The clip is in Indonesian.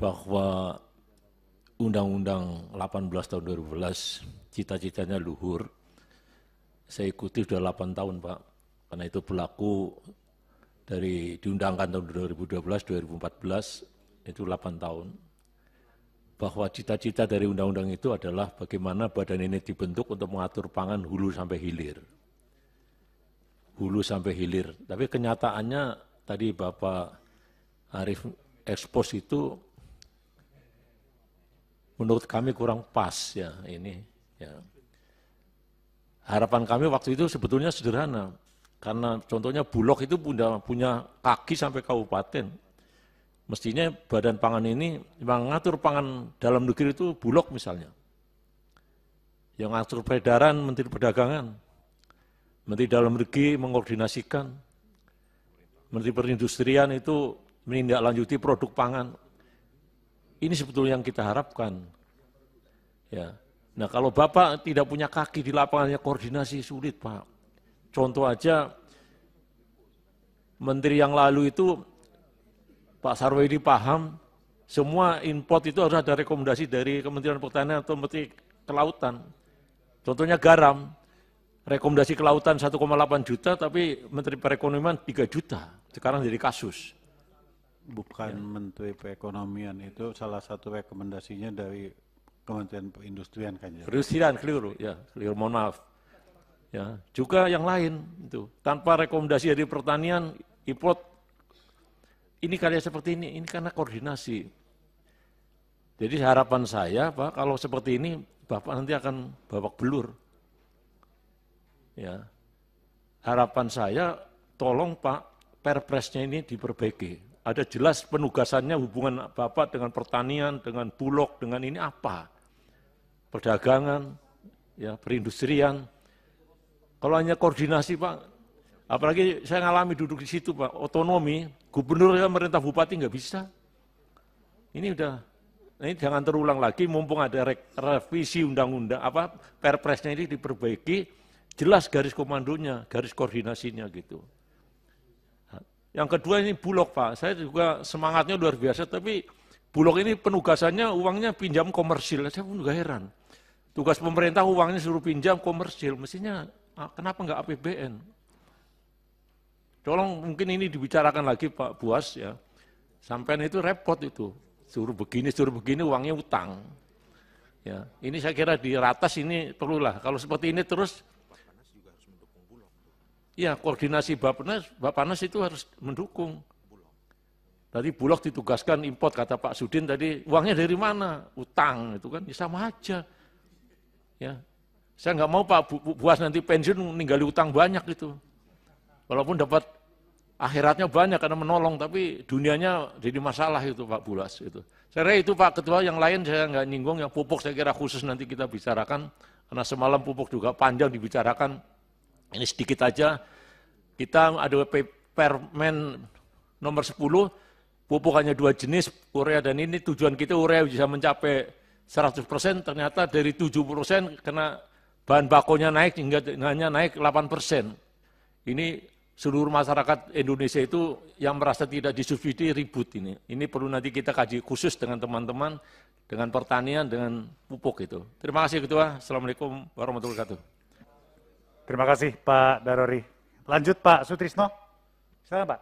bahwa Undang-Undang 18 tahun 2011 cita-citanya luhur. Saya ikuti sudah 8 tahun Pak, karena itu berlaku dari diundangkan tahun 2012, 2014, itu 8 tahun. Bahwa cita-cita dari undang-undang itu adalah bagaimana badan ini dibentuk untuk mengatur pangan hulu sampai hilir. Hulu sampai hilir. Tapi kenyataannya tadi Bapak Arief ekspos itu menurut kami kurang pas ya ini. Ya. Harapan kami waktu itu sebetulnya sederhana. Karena contohnya Bulog itu punya kaki sampai kabupaten. Mestinya badan pangan ini mengatur pangan dalam negeri itu Bulog misalnya. Yang ngatur peredaran Menteri Perdagangan. Menteri Dalam Negeri mengkoordinasikan. Menteri Perindustrian itu menindaklanjuti produk pangan. Ini sebetulnya yang kita harapkan. Ya. Nah kalau Bapak tidak punya kaki di lapangannya koordinasi sulit Pak. Contoh aja Menteri yang lalu itu Pak Sarwedi paham semua import itu harus ada rekomendasi dari Kementerian Pertanian atau Menteri Kelautan. Contohnya garam, rekomendasi kelautan 1,8 juta tapi Menteri Perekonomian 3 juta. Sekarang jadi kasus. Bukan ya. Menteri Perekonomian itu salah satu rekomendasinya dari Kementerian Perindustrian kan ya? Perindustrian, keliru, ya, keliru, mohon maaf. Ya, juga yang lain itu tanpa rekomendasi dari pertanian, import ini karya seperti ini karena koordinasi. Jadi harapan saya Pak, kalau seperti ini Bapak nanti akan babak belur. Ya, harapan saya tolong Pak Perpresnya ini diperbaiki. Ada jelas penugasannya hubungan Bapak dengan pertanian, dengan Bulog, dengan ini apa? Perdagangan, ya, perindustrian. Kalau hanya koordinasi Pak, apalagi saya ngalami duduk di situ Pak, otonomi, gubernur dan pemerintah bupati nggak bisa. Ini jangan terulang lagi, mumpung ada revisi undang-undang, Perpresnya ini diperbaiki, jelas garis komandonya, garis koordinasinya gitu. Yang kedua ini Bulog Pak, saya juga semangatnya luar biasa, tapi Bulog ini penugasannya uangnya pinjam komersil, saya pun juga heran. Tugas pemerintah uangnya suruh pinjam komersil, mestinya kenapa nggak APBN? Tolong mungkin ini dibicarakan lagi Pak Buas ya, sampai itu repot itu, suruh begini uangnya utang. Ya, ini saya kira di ratas ini perlulah, kalau seperti ini terus, ya koordinasi Bappenas itu harus mendukung. Tadi Bulog ditugaskan import, kata Pak Sudin tadi, uangnya dari mana? Utang, itu kan ya sama aja. Ya, saya nggak mau Pak Buas nanti pensiun ninggali utang banyak itu. Walaupun dapat akhiratnya banyak karena menolong, tapi dunianya jadi masalah itu Pak Buas. Itu. Saya kira itu Pak Ketua, yang lain saya nggak nyinggung, yang pupuk saya kira khusus nanti kita bicarakan, karena semalam pupuk juga panjang dibicarakan. Ini sedikit aja, kita ada Permen nomor 10, pupuk hanya 2 jenis, urea dan ini tujuan kita urea bisa mencapai 100%, ternyata dari 70% karena bahan bakunya naik hingga hanya naik 8%. Ini seluruh masyarakat Indonesia itu yang merasa tidak disubsidi ribut ini. Ini perlu nanti kita kaji khusus dengan teman-teman, dengan pertanian, dengan pupuk itu. Terima kasih Ketua. Assalamualaikum warahmatullahi wabarakatuh. Terima kasih Pak Darori. Lanjut Pak Sutrisno. Silakan Pak.